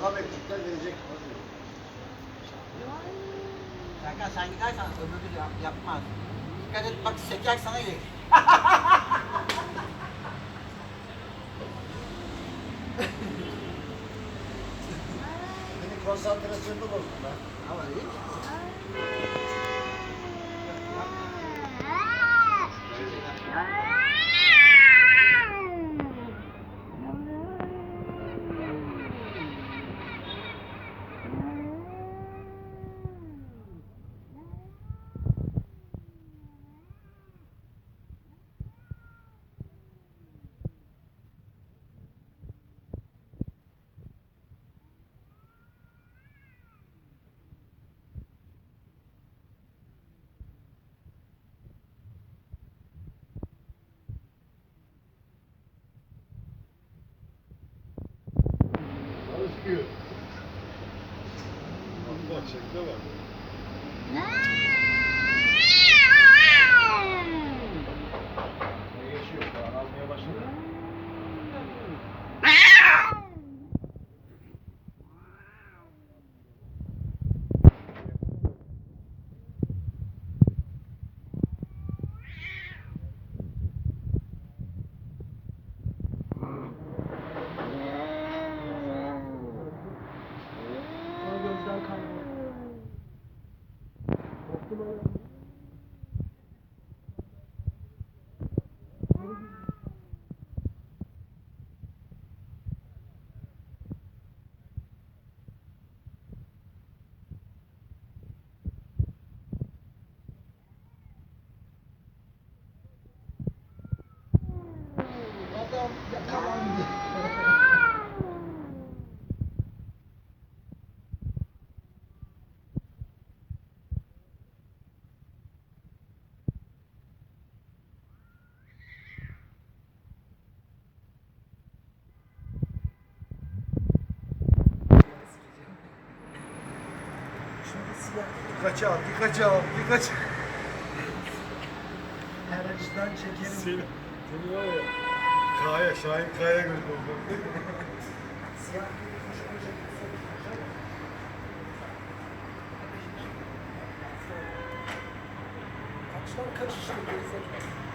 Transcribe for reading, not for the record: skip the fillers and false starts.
Bakalım ektikler verecek. Serkan sen gidersen öbürü yapmaz. Dikkat et bak seker sana gelir. Senin konsantrasyonunu bozdum ben. Ama değil mi? Alışkıyor. Bak şekle bak. Yaşıyor falan almaya başladı. Gözden kayboldu. Korktum öyle. Adam yakalandı. Birkaç al, birkaç al, birkaç. Her açıdan çekerim. Seni var ya. Kaya, Şahin Kaya gördüm. Siyah bir kuşu Kaçtan kaç işte gerizekalı.